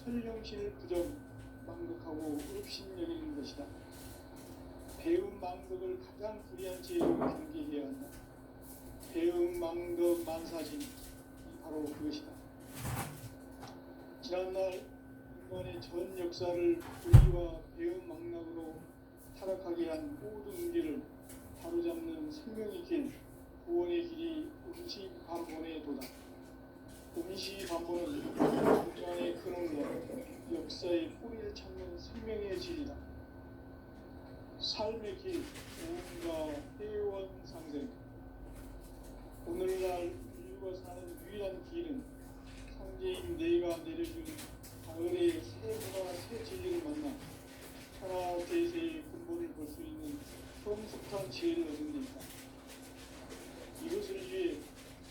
설령실 부정 망덕하고 읍신여기는 것이다. 배음 망덕을 가장 불의한 죄로 경계해야 한다. 배음 망덕 만사진 바로 그것이다. 지난날 인간의 전 역사를 불의와 배음 망락으로 타락하게 한 모든 문제를 바로잡는 생명의 길, 구원의 길이 음시반본의 도다. 음시반본은 인간의 근원과 역사의 뿌리를 찾는 생명의 진리다. 삶의 길, 오음과 회원 상생. 오늘날 인류가 사는 유일한 길은 상제인 내가 내려준 가을의 새 문화와 새 진리를 만나 천하 대세의 근본을 볼 수 있는 성숙한 지혜를 얻은 데 있다. 이것을 위해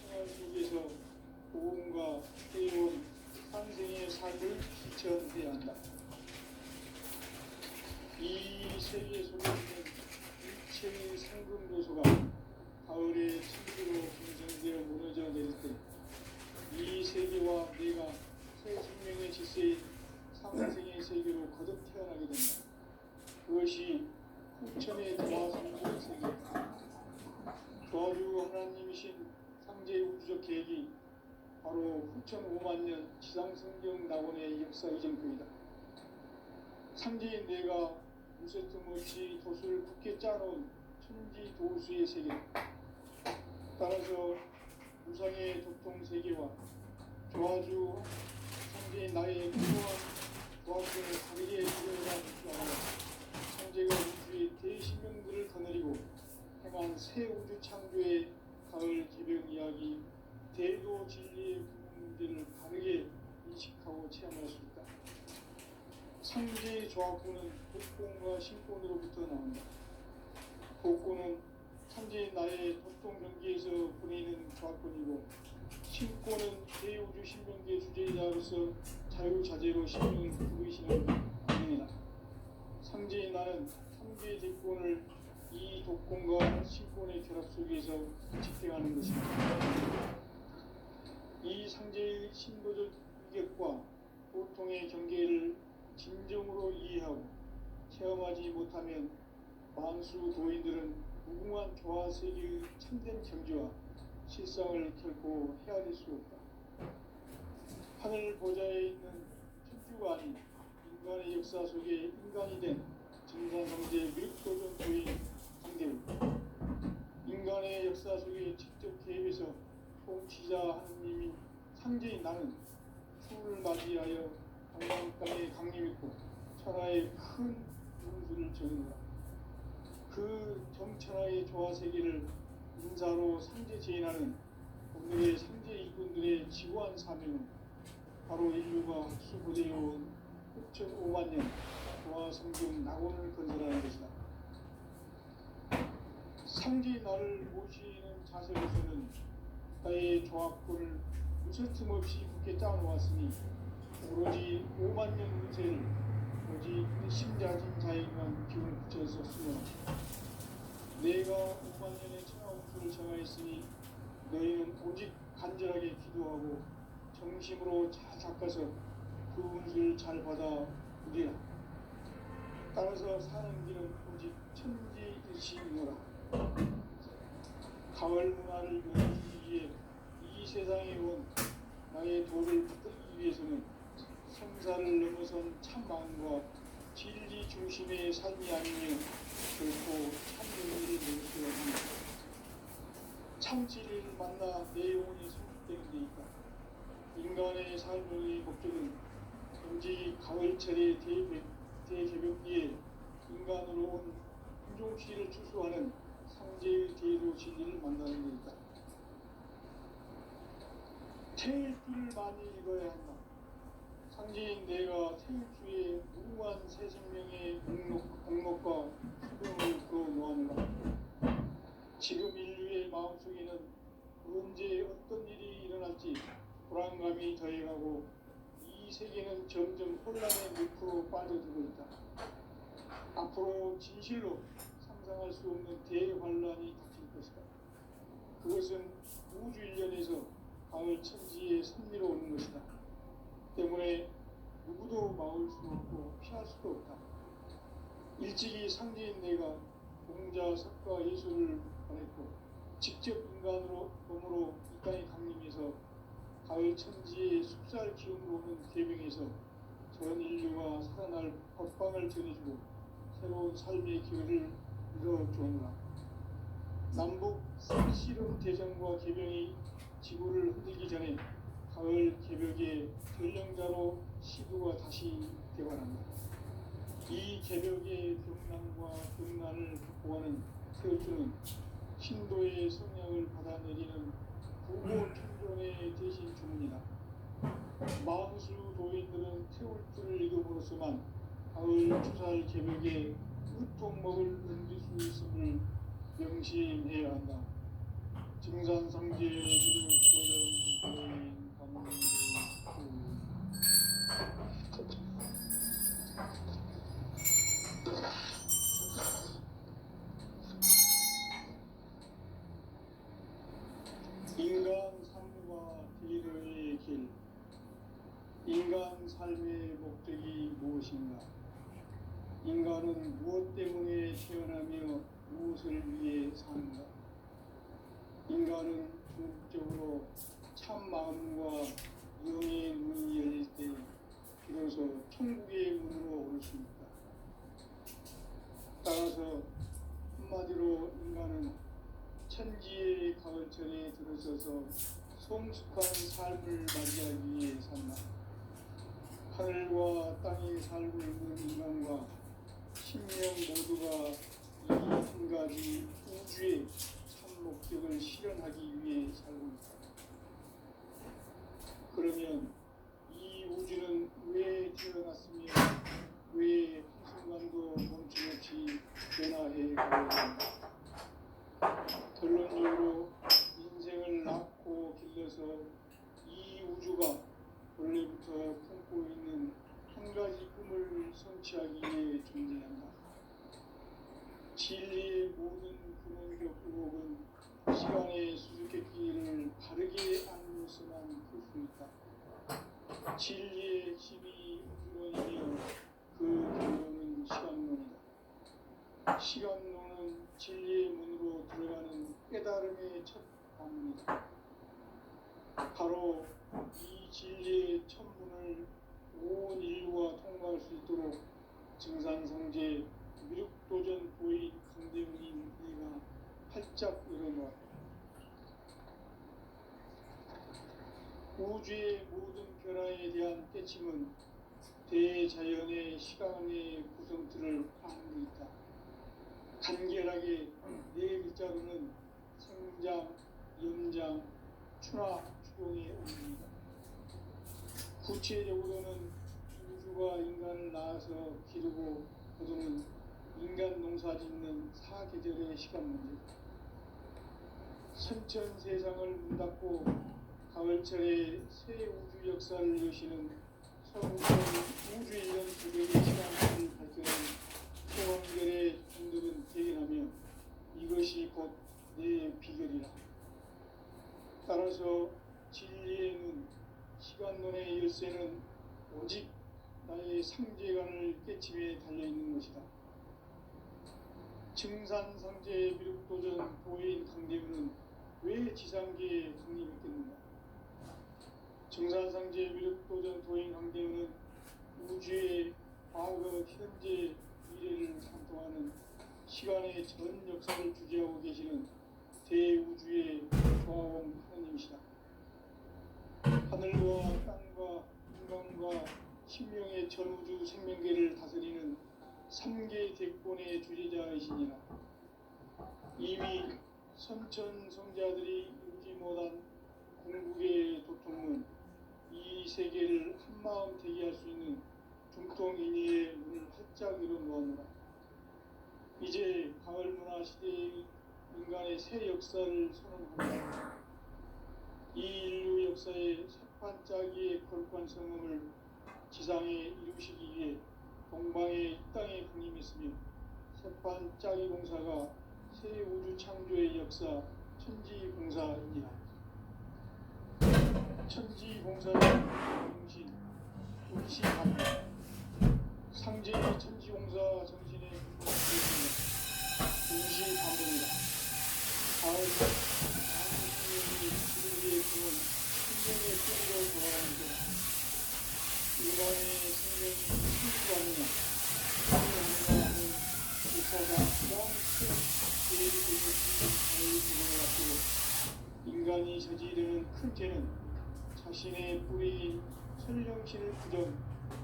생활 속에서 오음과 회원 상생의 삶을 실천해야 한다. 이 세계 속에 있는 일체의 상금 요소가 가을의 천지로 분생되어 무너져 내릴 때 이 세계와 내가 새 생명의 질서인 상생의 세계로 거듭 태어나게 된다. 그것이 후천의 조화성의 세계다. 조화주 하나님이신 상제의 우주적 계획이 바로 후천 5만 년 지상성경 낙원의 역사 이전표이다. 상제인 내가 무쇠 틈 없이 도수를 굳게 짜놓은 천지 도수의 세계다. 따라서 무상의 도통 세계와 조화주 상제인 나의 필요한 조합군을 다르게 이루어가는 주하여 상제가 우주의 대신명들을 거느리고 행한 새 우주 창조의 가을 개벽 이야기, 대도 진리의 문제를 바르게 인식하고 체험할 수 있다. 상제의 조합군은 복권과 신권으로부터 나온다. 복권은 상제의 나의 도통 경계에서 보내는 조합군이고, 신권은 대우주 신명계 주제자로서 자유자재로 신명을 부르시는 권능이다. 상제의 나는 상제의 대권을 이 독권과 신권의 결합 속에서 집행하는 것입니다. 이 상제의 신도적 위격과 보통의 경계를 진정으로 이해하고 체험하지 못하면 만수 도인들은 무궁한 조화 세계의 참된 경지와 실상을 결코 헤아릴 수 없다. 하늘 보좌에 있는 천주가 아닌 인간의 역사 속에 인간이 된 증산상제의 밀도전 도인 상대우, 인간의 역사 속에 직접 개입해서 통치자 하느님인 상제인 나는 추를 맞이하여 강남 땅에 강림했고 천하의 큰 운수를 정했노라. 그 정천하의 조화 세계를 인사로 상제 제인하는 오늘의 상제 이군들의 지구한 사명은 바로 인류가 학수고대해온 6,5만 년 조화 성경 낙원을 건설하는 것이다. 상제 나를 모시는 자세로서는 나의 조합권을 무쇠 틈 없이 굳게 짜놓았으니 오로지 5만 년 운세를 오직 심자진 자에게만 기운을 붙여서 쓰노라. 내가 5만 년의 천하 운수를 정하였으니 너희는 오직 간절하게 기도하고 정심으로 잘 닦아서 그 운수를 잘 받아 누리라. 따라서 사는 길은 오직 천지일시이노라. 가을 문화를 보여주기 위해 이 세상에 온 나의 도를 붙들기 위해서는 성사를 넘어선 참마음과 진리 중심의 삶이 아니면 결코 참정리를 낼 수 없습니다. 참 진리를 만나 내 영혼이 성숙되는 데 있다. 인간의 삶의 목적은 오직 가을철의 대개벽기에 인간으로 온 인종시를 추수하는 상제의 대도 진리를 만나는 데 있다. 태일주를 많이 읽어야 한다. 상제인 내가 태일주의 무궁한 새 생명의 공목과 수명을 끌어놓았노라. 지금 인류의 마음속에는 언제 어떤 일이 일어날지 불안감이 더해가고 이 세계는 점점 혼란의 늪으로 빠져들고 있다. 앞으로 진실로 상상할 수 없는 대환란이 닥칠 것이다. 그것은 우주 일련에서 가을 천지의 섭리로 오는 것이다. 때문에 누구도 막을 수 없고 피할 수도 없다. 일찍이 상제인 내가 공자, 석가, 예술을 발했고 직접 인간으로 몸으로 이 땅에 강림해서 가을 천지의 숲살 기운으로 오는 계명에서 전 인류가 살아날 법방을 전해주고 새로운 삶의 기회를 이뤄주었노라. 남북 씨름 대전과 계명이 지구를 흔들기 전에 가을 개벽의 전령자로 시도가 다시 되관한다. 이 개벽의 경난과 경난을 극복하는 태울주는 신도의 성향을 받아내리는 부모 충존의 대신 주문이다. 마음수 도인들은 태울주를 읽음으로써만 가을 추살 개벽의 우통먹을 넘길 수 있음을 명심해야 한다. 증산상제 비루 도전 가문구 인간 삶과 비료의 길. 인간 삶의 목적이 무엇인가? 인간은 무엇 때문에 태어나며 무엇을 위해 사는가? 인간은 궁극적으로 참 마음과 영의 문이 열릴 때 비로소 천국의 문으로 올 수 있다. 따라서 한마디로 인간은 천지의 가을철에 들어서서 성숙한 삶을 맞이하기 위해 산다. 하늘과 땅에 살고 있는 인간과 신명 모두가 이 한 가지 우주의 참 목적을 실현하기 위해 살고 있다. 그러면 이 우주는 왜 태어났으며 왜 한순간도 멈춤없이 변화해 가야 한다. 결론적으로 인생을 낳고 길러서 이 우주가 원래부터 품고 있는 한 가지 꿈을 성취하기 위해 존재한다. 진리의 모든 근원적 의혹은 시간의 수수께끼를 바르게 알면서만 풀 수 있다. 진리의 핵심이 우주론이며 그 근원은 시간론이다. 시간론은 진리의 문으로 들어가는 깨달음의 첫 관문이다. 바로 이 진리의 첫 문을 온 인류가 통과할 수 있도록 증산성제 미륵도전 도인 강대웅인 내가 활짝 열어놓았다. 우주의 모든 변화에 대한 깨침은 대자연의 시간의 구성틀을 아는 데 있다. 간결하게 네 글자로는 생장, 염장, 추나, 추동의 의미입니다. 구체적으로는 우주가 인간을 낳아서 기르고 거두는 인간 농사 짓는 사계절의 시간 문제. 선천 세상을 문 닫고 가을철에 새 우주 역사를 여시는 성전 우주 일년 구백의 시간을 밝혀낸 소원결의 분들은 대견하며 이것이 곧 내 비결이라. 따라서 진리의 눈, 시간론의 열쇠는 오직 나의 상제관을 깨침에 달려있는 것이다. 증산상제 미륵도전 도인 강대우는 왜 지상계에 강림했겠는가? 증산상제 미륵도전 도인 강대우는 우주의 과거, 현재, 미래를 관통하는 시간의 전 역사를 주재하고 계시는 대우주의 조화원 하나님이시다. 하늘과 땅과 인간과 신명의 전우주 생명계를 다스리는 3개 대권의 주제자이시니라. 이미 선천 성자들이 이루지 못한 궁극의 도통은 이 세계를 한마음 되게 할 수 있는 중통인의의 문을 활짝 열어놓았노라. 이제 가을 문화 시대의 인간의 새 역사를 선언합니다. 이 인류 역사의 새반짝이의 거룩한 성음을 지상에 이루시기 위해 동방의 이 땅에 강림했으며 새반짝이 공사가 새 우주 창조의 역사 천지공사입니다. 천지공사의 공신 임시반복, 상제의 천지공사 정신에 근거되는 임시반복이다. 가을 만민이 지르게 주는 생명의 뿌리로 돌아가는 데다. 인간의 생명이 숨지 않느냐, 하는 역사가 가장 큰 죄를 되는 자유의 부분을 앞두고 인간이 저지르는 큰 죄는 자신의 뿌리인 천령신을 부정,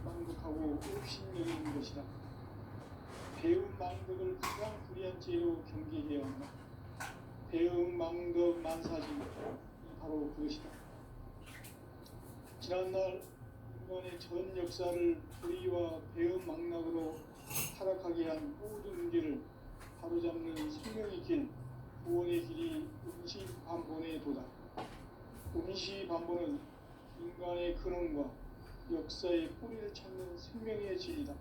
망극하고 업신여기는 것이다. 배움 망덕을 가장 불의한 죄로 경계해야 한다. 배움 망덕 만사지 바로 그것이다. 지난날 인간의 전 역사를 불의와 배움 망락으로 타락하게 한 모든 문제를 바로잡는 생명의 길, 구원의 길이 임시반본에 도다. 임시반본은 인간의 근원과 역사의 뿌리를 찾는 생명의 진리다.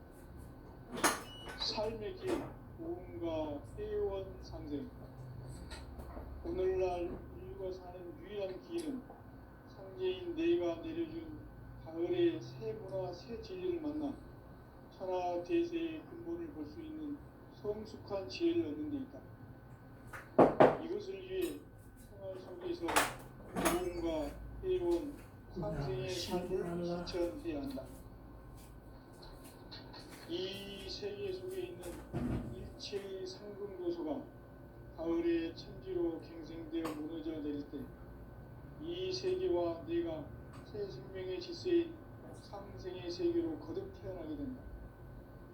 삶의 길, 보험과 회원 상생. 오늘날 인류가 사는 유일한 길은 상제인 내가 내려준 가을의 새 문화, 새 진리를 만나 천하 대세의 근본을 볼 수 있는 성숙한 지혜를 얻는 데 있다. 이것을 위해 생활 속에서 보험과 회원, 상생의 삶을 실천해야 한다. 이 세계 속에 있는 일체의 상근고소가 가을의 천지로 갱생되어 무너져 내릴 때 이 세계와 내가 새 생명의 질서인 상생의 세계로 거듭 태어나게 된다.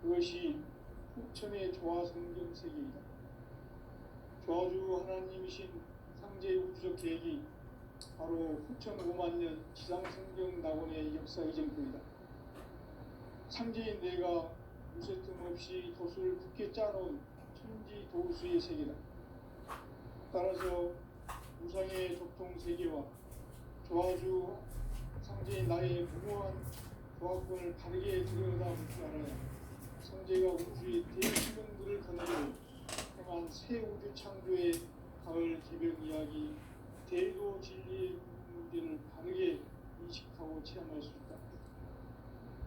그것이 후천의 조화성경 세계이다. 조화주 하나님이신 상제의 우주적 계획이 바로 후천 5만 년 지상성경 낙원의 역사 이전표이다. 상제인 내가 무쇠 틈 없이 도수를 굳게 짜놓은 천지 도수의 세계다. 따라서 우상의 적통 세계와 조화주 상제인 나의 무모한 조화권을 바르게 들여다볼 줄 알아야 상제가 우주의 대신명들을 거느리고 행한 새 우주 창조의 가을 개벽 이야기, 대도 진리의 문제를 바르게 인식하고 체험할 수 있다.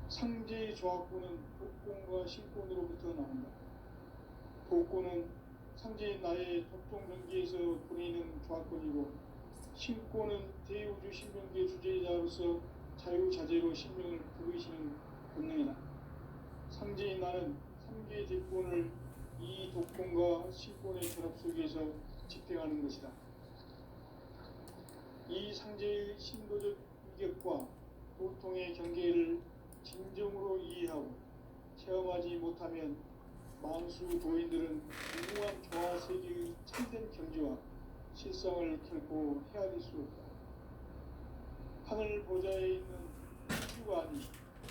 상제의 조화권은 복권과 신권으로부터 나온다. 복권은 상제인 나의 독종 경계에서 보내는 조화권이고, 신권은 대우주 신명계 주제자로서 자유자재로 신명을 부르시는 본능이다. 상제인 나는 3개의 대권을 이 독권과 신권의 결합 속에서 집행하는 것이다. 이 상제의 신도적 위격과 도통의 경계를 진정으로 이해하고 체험하지 못하면 만수 도인들은 무궁한 조화 세계의 참된 경지와 실상을 결코 헤아릴 수 없다. 하늘 보좌에 있는 우주가 아닌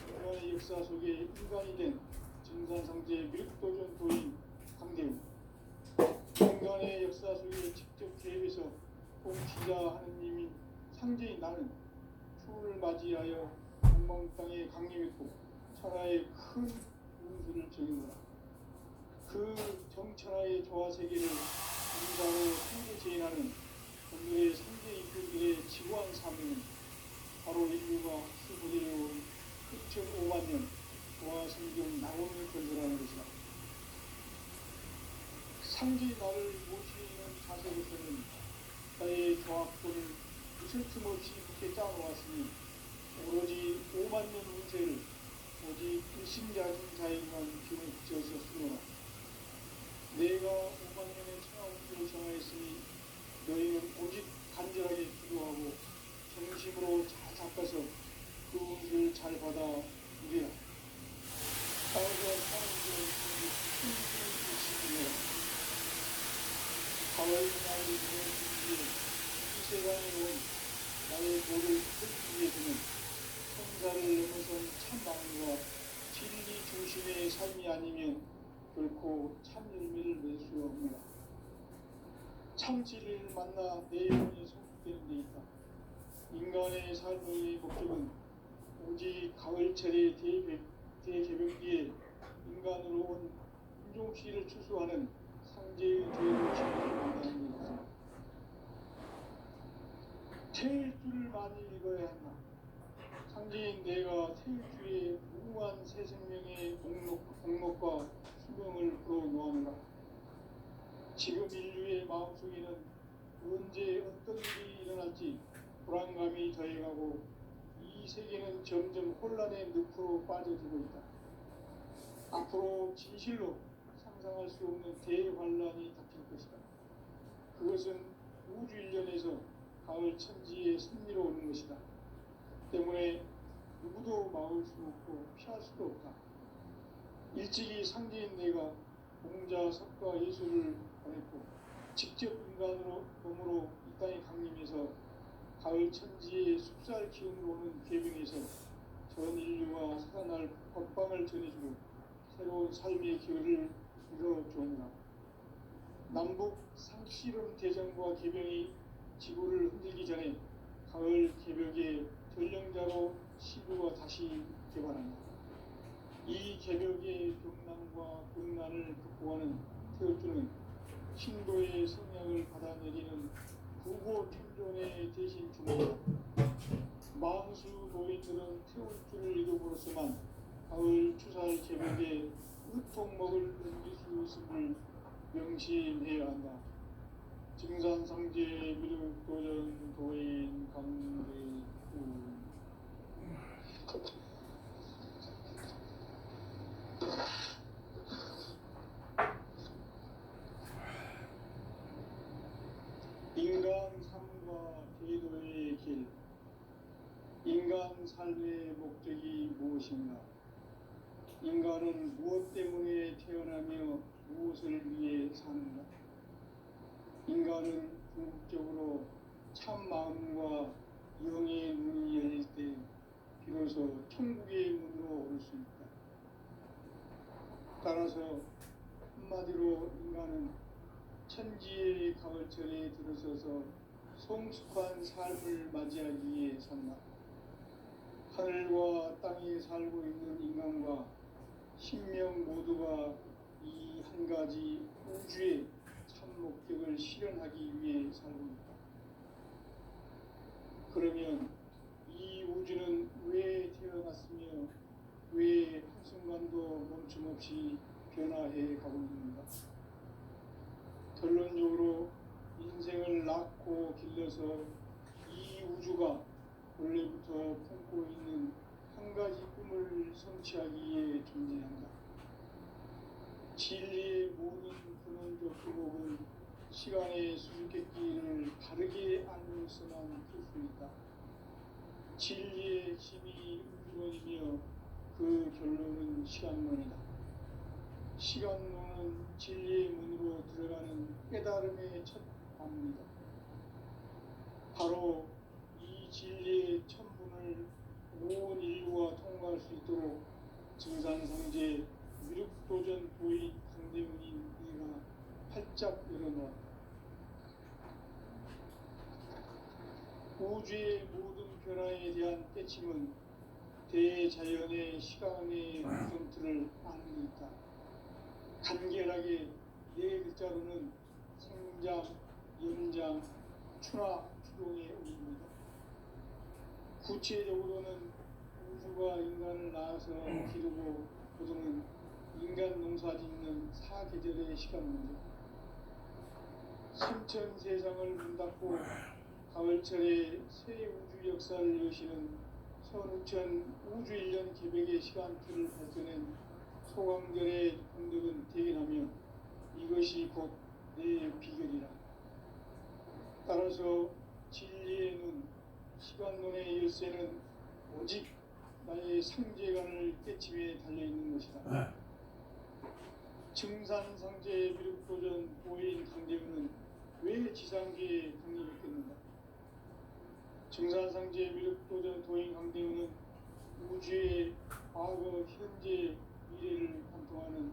인간의 역사 속에 인간이 된 증산상제 밀도전 도인 강대우, 인간의 역사 속에 직접 개입해서 통치자 하느님인 상제인 나는 추후를 맞이하여 동방 땅에 강림했고 천하의 큰 운수를 적인노라. 그 정천하의 조화세계를 인자로 함께 재현하는 오늘의 상제 인류들의 지구한 사명은 바로 인류가 수부대려온 후천 5만 년 조화성경 낙원을 건설하는 것이다. 상제 나를 모시는 자세로서는 나의 조합권을 무슨 틈 없이 굳게 짜놓았으니 오로지 5만 년 운세를 오직 불신자진 자에게만 기운을 붙여서 쓰노라. 내가 5만 년의 천하 운세를 정하였으니 너희는 오직 간절하게 기도하고 정심으로 잘 닦아서 그 운세를 잘 받아 누리라. 따라서 천하운세를 충분히 가와이 나의 주의 이 세상에 온 나의 도를 풀기 위해서는 성사를 넘어선 참망과 진리 중심의 삶이 아니면 결코 참 열매를 맺을 수가 없노라. 참 진리를 만나 내 영혼이 성숙되는 데 있다. 인간의 삶의 목적은 오직 가을철의 대개벽기에 인간으로 온 인종시를 추수하는 상제의 죄로 진리를 만나는 데 있다. 태일주를 많이 읽어야 한다. 상제인 내가 태일주의 무궁한 새 생명의 목록과 수명을 불어놓았노라. 지금 인류의 마음속에는 언제 어떤 일이 일어날지 불안감이 더해가고 이 세계는 점점 혼란의 늪으로 빠져들고 있다. 앞으로 진실로 상상할 수 없는 대환란이 닥칠 것이다. 그것은 우주 일련에서 가을 천지의 섭리로 오는 것이다. 때문에 누구도 막을 수 없고 피할 수도 없다. 일찍이 상제인 내가 공자, 석가, 예수를 보냈고 직접 인간으로 몸으로 이 땅에 강림해서 가을 천지의 숲살 기운으로 오는 계명에서 전 인류가 살아날 법방을 전해주고 새로운 삶의 기회를 이뤄주었노라. 남북 상씨름 대전과 계병이 지구를 흔들기 전에 가을 개벽의 전령자로 시부가 다시 개발한다. 이 개벽의 병난과 국난을 극복하는 태울주는 신도의 성향을 받아내리는 부고 천존의 대신 주목이다. 망수 노인들은 태울주를 이름으로서만 가을 추살 개벽에 으통먹을 넘길 수 있음을 명심해야 한다. 증산상제 미륵도전 도인 강대구 인간 삶과 계도의 길. 인간 삶의 목적이 무엇인가? 인간은 무엇 때문에 태어나며 무엇을 위해 사는가? 인간은 궁극적으로 참 마음과 영의 문이 열릴 때 비로소 천국의 문으로 올 수 있다. 따라서 한마디로 인간은 천지의 가을철에 들어서서 성숙한 삶을 맞이하기 위해 산다. 하늘과 땅에 살고 있는 인간과 신명 모두가 이 한 가지 우주의 참 목적을 실현하기 위해 살고 있다. 그러면 이 우주는 왜 태어났으며 왜 한순간도 멈춤없이 변화해 가고 있는가? 결론적으로 인생을 낳고 길러서 이 우주가 원래부터 품고 있는 한 가지 꿈을 성취하기 위해 존재한다. 진리의 모든 근원적 기복은 시간의 수수께끼를 바르게 알면서만 풀 수 있다. 진리의 핵심이 우주론이며 그 결론은 시간론이다. 시간론은 진리의 문으로 들어가는 깨달음의 첫 방문이다. 바로 이 진리의 천문을 온 인류가 통과할 수 있도록 증산상제 미륵도전 도인 강대문인 네가 활짝 열어놓았다. 우주의 모든 변화에 대한 깨침은 대자연의 시간의 흐름틀을 아는 데 있다. 간결하게 네 글자로는 생장, 연장, 추나 추동의 의미입니다. 구체적으로는 우주가 인간을 낳아서 기르고 거두는 인간 농사 짓는 사계절의 시간 문제. 신천 세상을 문닫고 가을철에 새 우주 역사를 여시는 선우천 우주 1년 기백의 시간틀을 발전한 소강절의 공덕은 대견하며 이것이 곧 내 비결이라. 따라서 진리의 눈, 시간론의 열쇠는 오직 나의 상제관을 깨침에 달려있는 것이다. 증산상제 미륵도전 보인 강대문은 왜 지상계에 강림했겠는가? 증산상제 미륵도전 도인 강대문은 우주의 과거, 현재, 미래를 관통하는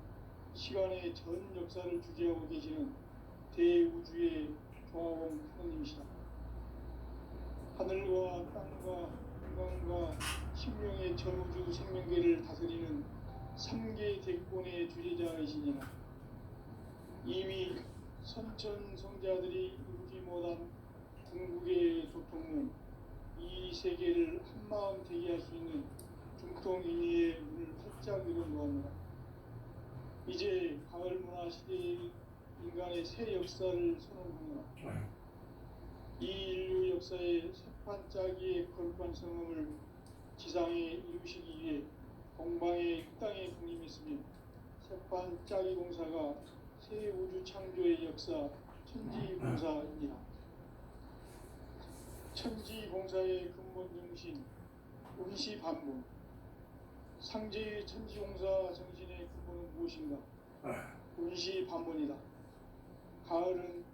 시간의 전 역사를 주재하고 계시는 대우주의 조화원 하느님이시다. 하늘과 땅과 인간과 신명의 전우주 생명계를 다스리는 3개 대권의 주제자이시니라. 이미 선천 성자들이 이루지 못한 궁극의 도통문, 이 세계를 한마음 되게 할 수 있는 중통인의의 문을 활짝 열어놓았노라. 이제 가을 문화 시대의 인간의 새 역사를 선언하노라. 이 인류 역사의 새판짜기의 거룩한 성음을 지상에 이루시기 위해 동방의 이 땅에 군림했으며 새판짜기 공사가 새 우주 창조의 역사 천지공사입니다. 천지공사의 근본 정신 운시반본. 상제의 천지공사 정신의 근본은 무엇인가? 운시반본이다. 가을은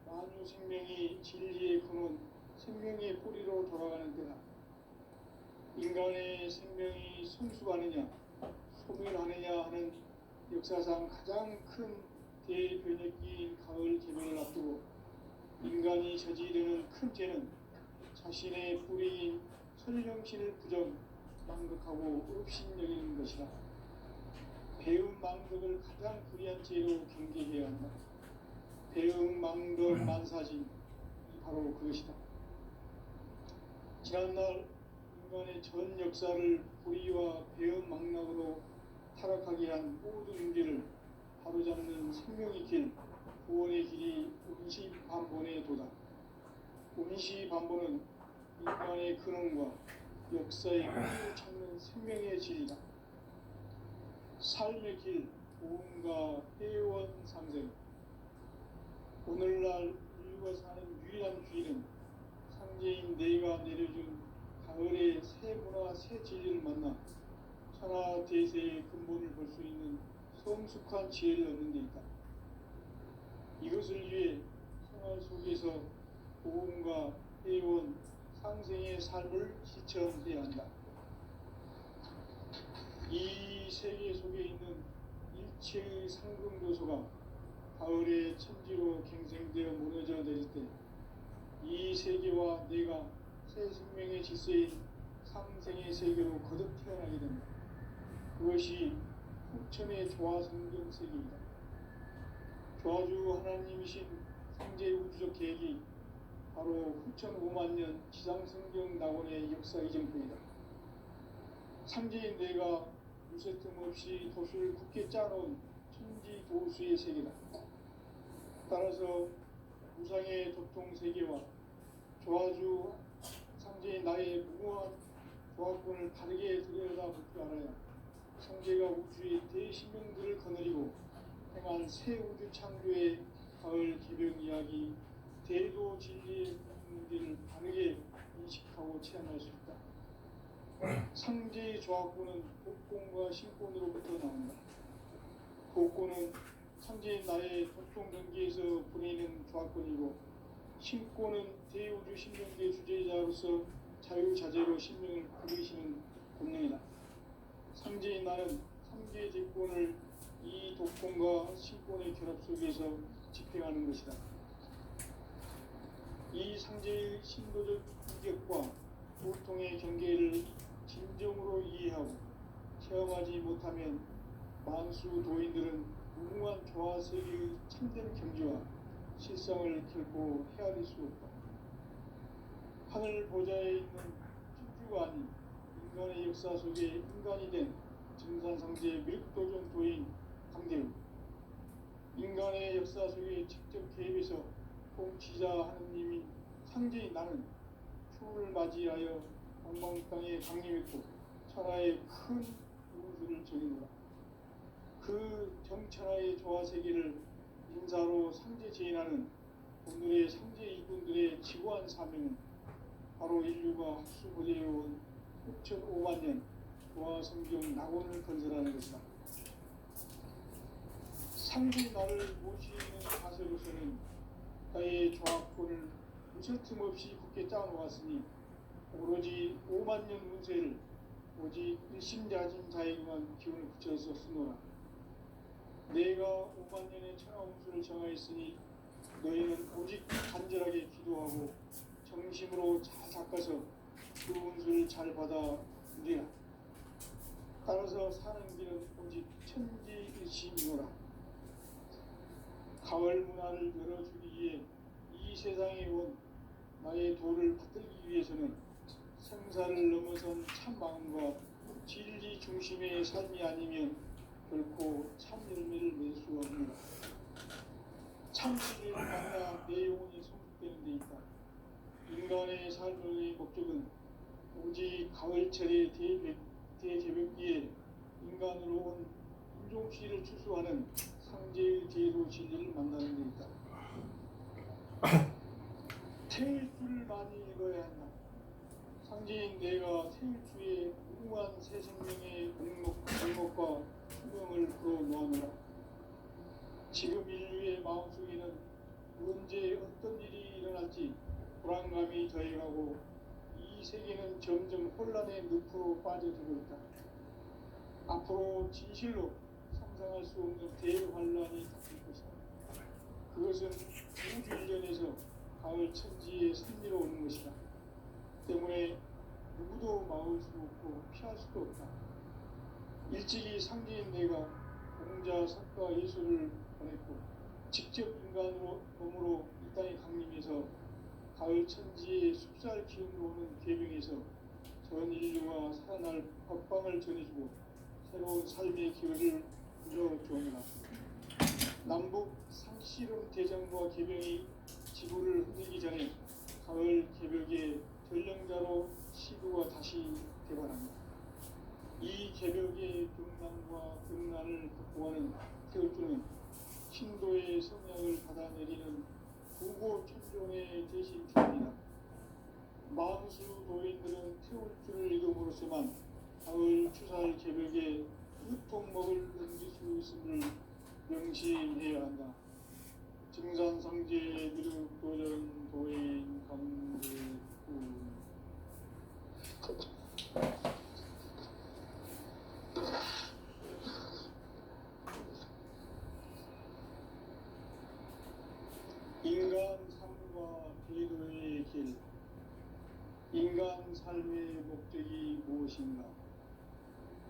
만유 생명이 진리의 근원, 생명의 뿌리로 돌아가는 때다. 인간의 생명이 성숙하느냐, 소멸하느냐 하는 역사상 가장 큰 대변혁기인 가을 개변을 앞두고 인간이 저지르는 큰 죄는 자신의 뿌리인 설령신을 부정, 망극하고 업신여기는 것이다. 배움 망덕을 가장 불의한 죄로 경계해야 한다. 배움 망덕 만사진, 바로 그것이다. 지난날 인간의 전 역사를 불의와 배움 망락으로 타락하게 한 모든 문제를 바로잡는 생명의 길, 구원의 길이 운시반본의 도다. 운시반본은 인간의 근원과 역사의 뿌리를 찾는 생명의 진리다. 삶의 길, 보험과 회원 상생. 오늘날 인류가 사는 유일한 길은 상제인 내가 내려준 가을의 새 문화, 새 진리를 만나 천하 대세의 근본을 볼 수 있는 성숙한 지혜를 얻는 데 있다. 이것을 위해 생활 속에서 보험과 회원, 상생의 삶을 실천해야 한다. 이 세계 속에 있는 일체의 상금 요소가 가을의 천지로 갱생되어 무너져 내릴 때 이 세계와 내가 새 생명의 질서인 상생의 세계로 거듭 태어나게 된다. 그것이 후천의 조화성경 세계이다. 조화주 하나님이신 상제 우주적 계획이 바로 후천 5만 년 지상성경 낙원의 역사 이정표이다. 상제인 내가 유세 틈 없이 도수를 굳게 짜놓은 천지 도수의 세계다. 따라서 우상의 도통 세계와 조화주 상제인 나의 무궁한 조화권을 바르게 들여다볼 줄 알아야 상제가 우주의 대신명들을 거느리고 행한 새 우주 창조의 가을 개변 이야기, 대도 진리의 문제를 바르게 인식하고 체험할 수 있다. 상제의 조화권은 복권과 신권으로부터 나온다. 복권은 상제인 나의 도통 경계에서 보내는 조화권이고, 신권은 대우주 신명계 주제자로서 자유자재로 신명을 부르시는 본능이다. 상제인 나는 상계 제권을 이 독권과 신권의 결합 속에서 집행하는 것이다. 이 상제의 신도적 인격과 보통의 경계를 진정으로 이해하고 체험하지 못하면 만수 도인들은 무궁한 조화세계의 참된 경지와 실상을 결코 헤아릴 수 없다. 하늘 보좌에 있는 천주가 아닌 인간의 역사 속에 인간이 된 증산상제의 밀도전 도인 강대우. 인간의 역사 속에 직접 개입해서 통치자 하느님인 상제인 나는 추운을 맞이하여 동방 땅에 강림했고 천하의 큰 우주를 정의노라. 그 정천하의 조화세계를 인사로 상제 제인하는 오늘의 상제 이군들의 지구한 사명은 바로 인류가 학수고대해온 6,500만 년 조화성경 낙원을 건설하는 것이다. 상제 나를 모시는 자세로서는 나의 조화권을 무쇠 틈 없이 굳게 짜놓았으니 오로지 5만 년 운세를 오직 일심자진 자에게만 기운을 붙여서 쓰노라. 내가 5만 년의 천하 운수를 정하였으니 너희는 오직 간절하게 기도하고 정심으로 잘 닦아서 그 운수를 잘 받아 누리라. 따라서 사는 길은 오직 천지일심이노라. 가을 문화를 열어주기 위해 이 세상에 온 나의 도를 받들기 위해서는 성사를 넘어선 참 마음과 진리 중심의 삶이 아니면 결코 참 열매를 맺을 수가 없습니다. 참 진리를 만나 내 영혼이 성숙되는 데 있다. 인간의 삶의 목적은 오직 가을철의 대개벽기에 인간으로 온 인종시를 추수하는 상제의 제도 진리를 만나는 데 있다. 태일 줄 많이 읽어야 한다. 상제인 내가 태일주의 무궁한 새 생명의 공목과 수명을 풀어놓아노라. 지금 인류의 마음속에는 언제 어떤 일이 일어날지 불안감이 더해가고 이 세계는 점점 혼란의 늪으로 빠져들고 있다. 앞으로 진실로 상상할 수 없는 대환란이 닥칠 것이다. 그것은 우주 일련에서 가을 천지의 섭리로 오는 것이다. 때문에 누구도 막을 수 없고 피할 수도 없다. 일찍이 상제인 내가 공자, 석가, 예수를 보냈고 직접 인간으로 몸으로 이 땅에 강림해서 가을 천지의 숲살 기운으로 오는 계명에서 전 인류가 살아날 법방을 전해주고 새로운 삶의 기회를 불러주옵니다. 남북 상씨름 대전과 계명이 지구를 흔들기 전에 가을 개벽의 전령자로 시구가 다시 되관합니다. 이 개벽의 경난과 등난을 극복하는 태울주는 신도의 성향을 받아내리는 구고 천종의 대신주입니다. 만수 도인들은 태울주를 읽음으로써만 가을 추살 개벽의 유통목을 넘길 수 있음을 명심해야 한다. 증산상제 미륵도전 도인 강제구 인간 삶과 기도의 길. 인간 삶의 목적이 무엇인가?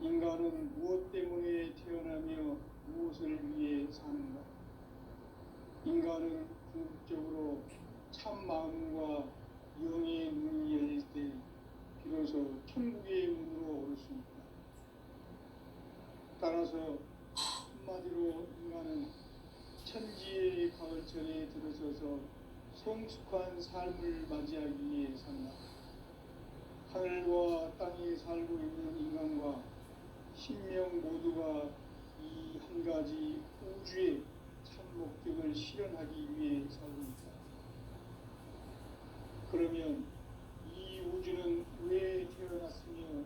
인간은 무엇 때문에 태어나며 무엇을 위해 사는가? 인간은 궁극적으로 참 마음과 영의 문이 열릴 때 비로소 천국의 문으로 오를 수 있다. 따라서 한마디로 인간은 천지의 가을철에 들어서서 성숙한 삶을 맞이하기 위해 산다. 하늘과 땅에 살고 있는 인간과 신명 모두가 이 한 가지 우주의 참 목적을 실현하기 위해 살고 있다. 그러면 이 우주는 왜 태어났으며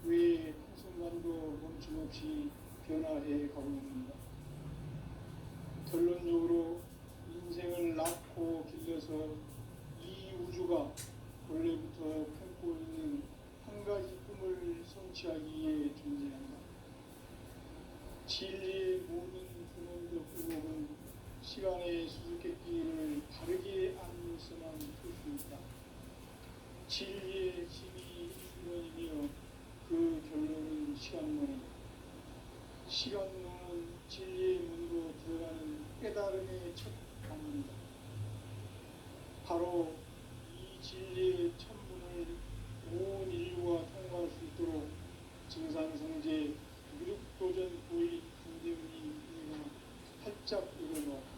왜 한순간도 멈춤없이 변화해 가고 있는가? 결론적으로 인생을 낳고 길러서 이 우주가 원래부터 품고 있는 한 가지 꿈을 성취하기 위해 존재한다. 진리의 모든 근원적 의혹은 시간의 수수께끼를 다르게 알면서만 풀 수 있다. 진리의 핵심이 근원이며 그 결론은 시간론이다. 시간론은 진리의 문으로 들어가는 깨달음의 첫 방문이다. 바로 이 진리의 천문을 온 인류가 통과할 수 있도록 증산성제 미륵도전 도의 강대훈이 내가 활짝 열어놓았다.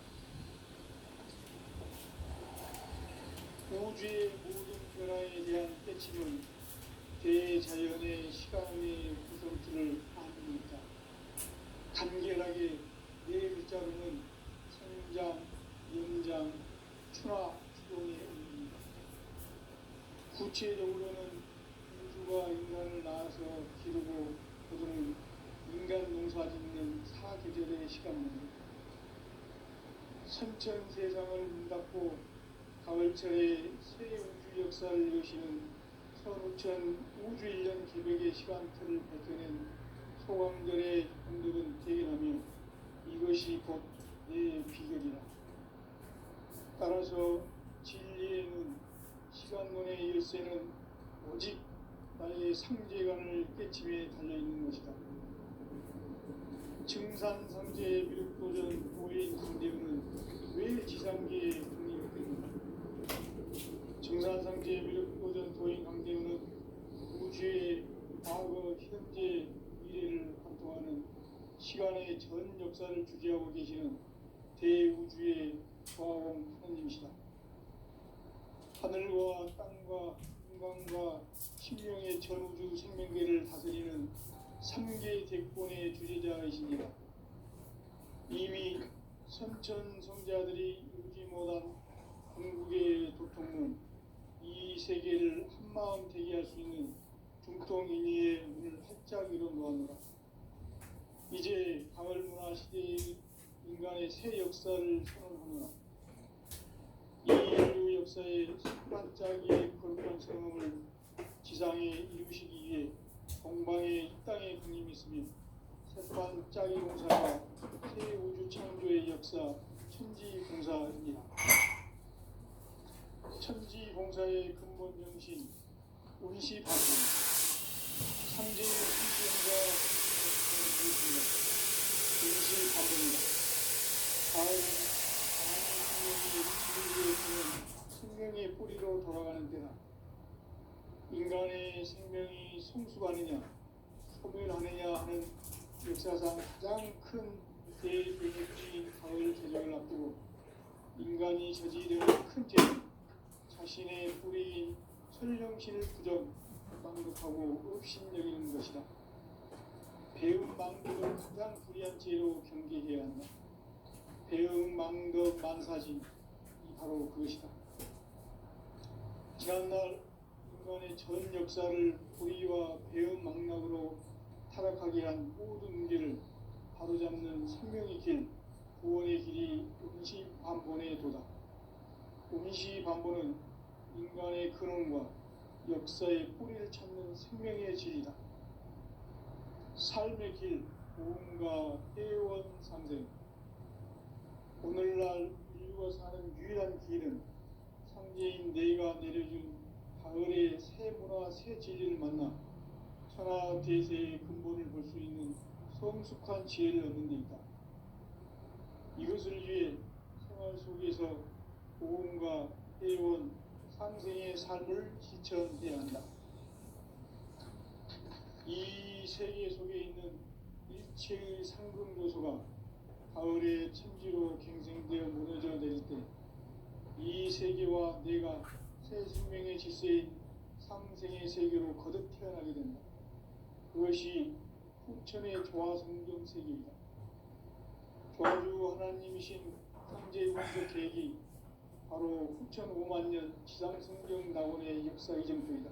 우주의 모든 변화에 대한 깨침은 대자연의 시간의 구성틀을 아닙니다. 간결하게 네 글자로는 성장, 연장, 추나, 추동의 의미입니다. 구체적으로는 우주가 인간을 낳아서 기르고 거두는 인간 농사 짓는 사계절의 시간입니다. 선천 세상을 문닫고 가을철에 새 우주 역사를 여시는 선우천 우주 1년 기백의 시간틀을 밝혀낸 소강절의 공덕은 대견하며 이것이 곧 내 비결이라. 따라서 진리의 눈, 시간론의 열쇠는 오직 나의 상제관을 깨침에 달려있는 것이다. 증산상제 미륵도전 고인 강대훈은 왜 지상계에 독립했는가? 증산상제 미륵도전 도인 강대훈은 우주의 과거, 현재, 미래를 관통하는 시간의 전 역사를 주재하고 계시는 대우주의 조화공 하느님이시다. 하늘과 땅과 인간과 신명의 전우주 생명계를 다스리는 3개 대권의 주재자이십니다. 이미 선천성자들이 이루지 못한 궁극의 도통문, 이 세계를 한마음 되게 할 수 있는 중통인의의 문을 활짝 열어놓았노라. 이제 가을문화 시대의 인간의 새 역사를 선언하노라. 이 인류 역사의 첫 반짝이의 거룩한 성음을 지상에 이루시기 위해 동방에 이 땅에 강림이 있으며 새반짝이 공사가 새 우주 창조의 역사 천지공사입니다. 천지공사의 근본 정신 운시반본 상징의 천지공사 운시반본이다. 가을은 생명의 뿌리로 돌아가는 때나 인간의 생명이 성숙하느냐 소멸하느냐 하는 역사상 가장 큰 대변혁이 가을 개정을 앞두고 인간이 저지르는 큰 죄는 자신의 뿌리인 설령신을 부정, 망독하고 업신여기는 것이다. 배음 망독을 가장 불의한 죄로 경계해야 한다. 배음 망독 만사지 바로 그것이다. 지난날 인간의 전 역사를 불의와 배음 망락으로 타락하게 한 모든 문제를 바로잡는 생명의 길, 구원의 길이 운시반본의 도다. 운시반본은 인간의 근원과 역사의 뿌리를 찾는 생명의 질이다. 삶의 길, 고음과 해원 상생. 오늘날 인류가 사는 유일한 길은 상제인 내가 내려준 가을의 새 문화, 새 진리를 만나 천하 대세의 근본을 볼 수 있는 성숙한 지혜를 얻는 데 있다. 이것을 위해 생활 속에서 고음과 해원, 상생의 삶을 실천해야 한다. 이 세계 속에 있는 일체의 상금 요소가 가을의 천지로 갱생되어 무너져 내릴 때 이 세계와 내가 새 생명의 질서인 상생의 세계로 거듭 태어나게 된다. 그것이 후천의 조화성경 세계이다. 조화주 하나님이신 상제의 원적 계획이 바로 후천 5만 년 지상성경 낙원의 역사 이정표이다.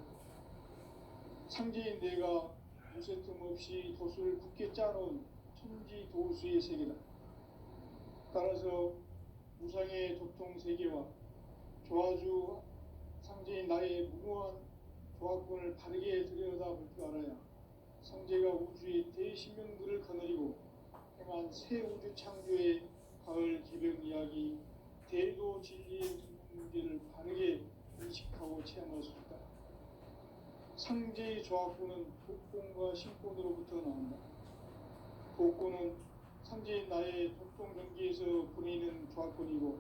상제인 내가 무쇠틈 없이 도수를 굳게 짜놓은 천지 도수의 세계다. 따라서 무상의 도통 세계와 조화주 상제인 나의 무모한 조화권을 바르게 들여다볼 줄 알아야 상제가 우주의 대신명들을 거느리고 행한 새 우주 창조의 가을 기병 이야기 대도 진리의 문제를 바르게 인식하고 체험할 수 있다. 상제의 조화권은 복권과 신권으로부터 나온다. 복권은 상제인 나의 독동 경계에서 보내는 조화권이고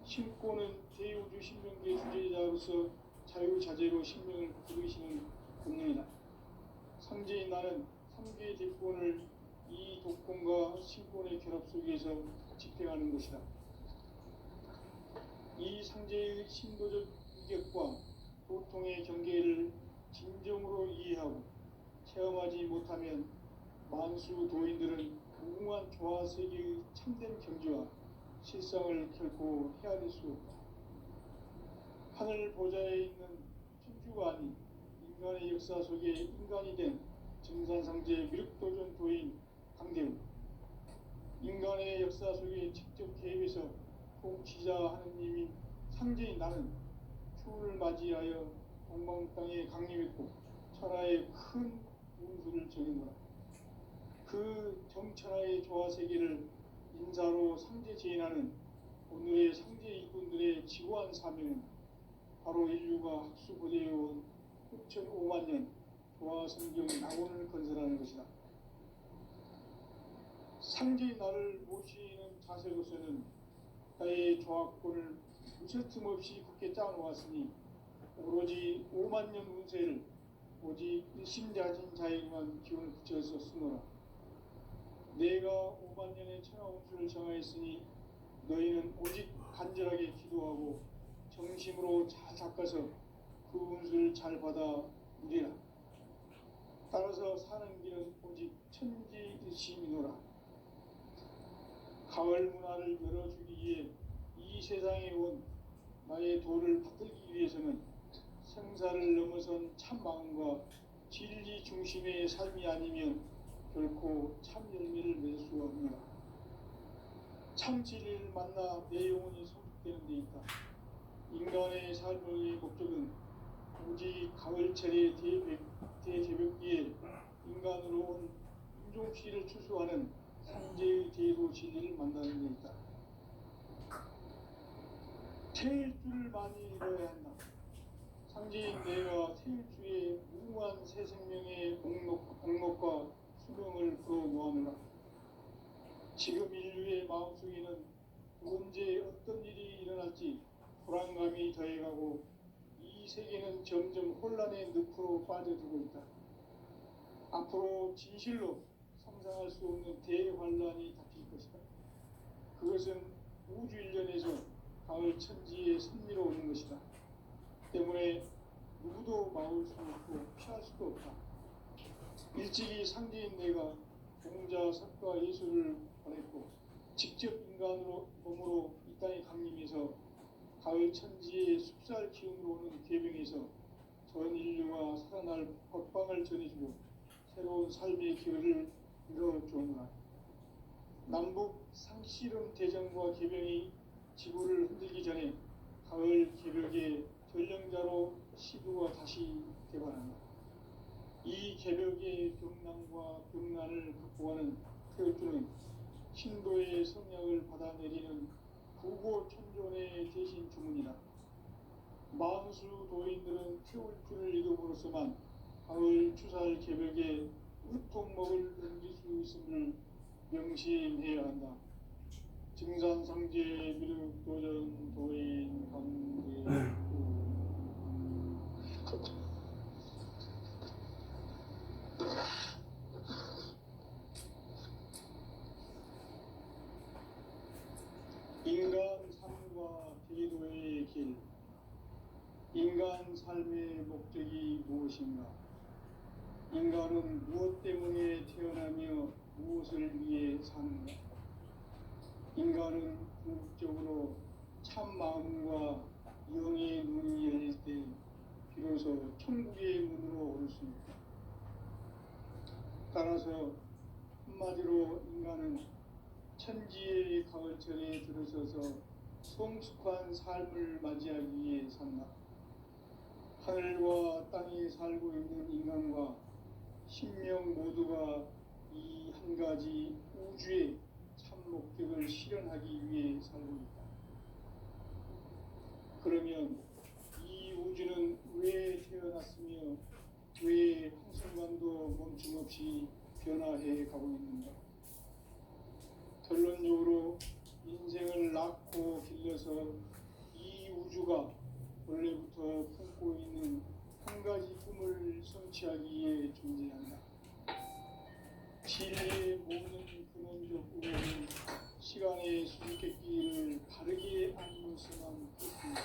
신권은 대우주 신명계의 주제자로서 자유자재로 신명을 부르시는 권능이다. 상제인 나는 3개의 대권을 이 독권과 신권의 결합 속에서 집행하는 것이다. 이 상제의 신도적 위격과 도통의 경계를 진정으로 이해하고 체험하지 못하면 만수 도인들은 무궁한 조화세계의 참된 경지와 실상을 결코 헤아릴 수 없다. 하늘 보좌에 있는 천주가 아닌 인간의 역사 속에 인간이 된 증산상제 미륵도전 도인 강대우. 인간의 역사 속에 직접 개입해서 통치자 하느님인 상제인 나는 추운을 맞이하여 동방 땅에 강림했고 천하의 큰 운수를 정해노라. 그 정천하의 조화세계를 인사로 상제 제인하는 오늘의 상제 일꾼들의 지고한 사명은 바로 인류가 학수고대해온 후천 5만 년 조화성경 낙원을 건설하는 것이다. 상제의 나를 모시는 자세로서는 나의 조화권을 무쇠틈 없이 굳게 짜놓았으니 오로지 5만 년 운세를 오직 일심자진 자에게만 기운을 붙여서 쓰노라. 내가 5만 년의 천하 운수를 정하였으니 너희는 오직 간절하게 기도하고 정심으로 잘 닦아서 그 운수를 잘 받아 누리라. 따라서 사는 길은 오직 천지일심이노라. 가을 문화를 열어주기 위해 이 세상에 온 나의 도를 받들기 위해서는 생사를 넘어선 참 마음과 진리 중심의 삶이 아니면 결코 참 열매를 맺을 수 없노라. 참 진리를 만나 내 영혼이 성숙되는 데 있다. 인간의 삶의 목적은 오직 가을철의 대개벽기에 인간으로 온 인종시를 추수하는 상제의 대도 진리를 만나는 데 있다. 태일 줄을 많이 잃어야 한다. 상제인 내가 태일주의 무궁한 새 생명의 공목과 수명을 불어모아노라. 지금 인류의 마음속에는 언제 어떤 일이 일어날지 불안감이 더해가고 이 세계는 점점 혼란의 늪으로 빠져들고 있다. 앞으로 진실로 상상할 수 없는 대환란이 닥칠 것이다. 그것은 우주 일련에서 가을 천지의 섭리로 오는 것이다. 때문에 누구도 막을 수 없고 피할 수도 없다. 일찍이 상제인 내가 공자, 석가, 예수를 보냈고 직접 인간으로 몸으로 이 땅에 강림해서 가을 천지의 숲살 기운으로 오는 계병에서 전 인류가 살아날 법방을 전해주고 새로운 삶의 기회를 열어주오노라. 남북 상씨름 대전과 계병이 지구를 흔들기 전에 가을 개벽의 전령자로 시도가 다시 개발한다. 이 개벽의 병난과 병난을 극복하는 태울주는 신도의 성약을 받아내리는 부고천존의 대신 주문이다. 만수 도인들은 태울주를 이름으로서만 가을 추살 개벽의 으통먹을 넘길 수 있음을 명심해야 한다. 증산상제 미륵도전 도인 관계 인간 삶과 대도의 길. 인간 삶의 목적이 무엇인가? 인간은 무엇 때문에 태어나며 무엇을 위해 사는가? 인간은 궁극적으로 참 마음과 영의 문이 열릴 때 비로소 천국의 문으로 오를 수 있다. 따라서 한마디로 인간은 천지의 가을철에 들어서서 성숙한 삶을 맞이하기 위해 산다. 하늘과 땅에 살고 있는 인간과 신명 모두가 이 한 가지 우주의 참 목적을 실현하기 위해 살고 있다. 그러면 이 우주는 왜 태어났으며 왜 한순간도 멈춤없이 변화해 가고 있는가? 결론적으로 인생을 낳고 길러서 이 우주가 원래부터 품고 있는 한 가지 꿈을 성취하기 위해 존재한다. 진리의 모든 근원적 우호는 시간의 수수께끼를 바르게 알면서만 그렇습니다.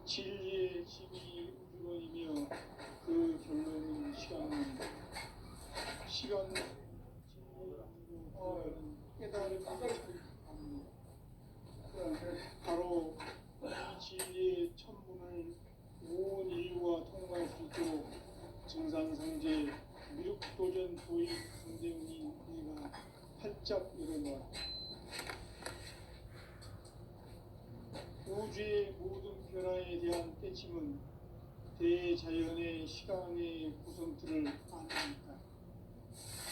진리의 힘이 우주론이며 그 결론은 시간입니다. 시간은 진리의 깨달음이 참합니다. 바로 이 진리의 천문을 온 인류가 통과할 수 있도록 증산상제 미륵도전 도인 강대웅이 내가 활짝 열어놓았다. 우주의 모든 변화에 대한 때침은 대자연의 시간의 구성틀을 아니니까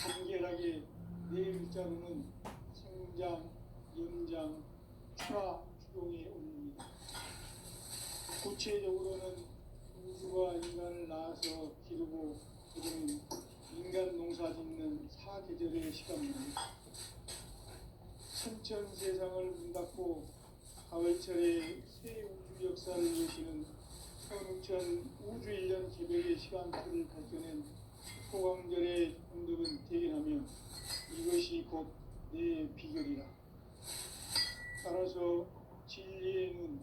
간결하게 네 글자로는 생장, 연장, 출하, 추동에 올립니다. 구체적으로는 우주가 인간을 낳아서 기르고 기르는 인간 농사 짓는 사계절의 시간입니다. 천천 세상을 문 닫고 가을철에 새 우주 역사를 여시는 성육천 우주 1년 기백의 시간표를 밝혀낸 소강절의 공덕은 대견하며 이것이 곧 내 비결이라. 따라서 진리의 문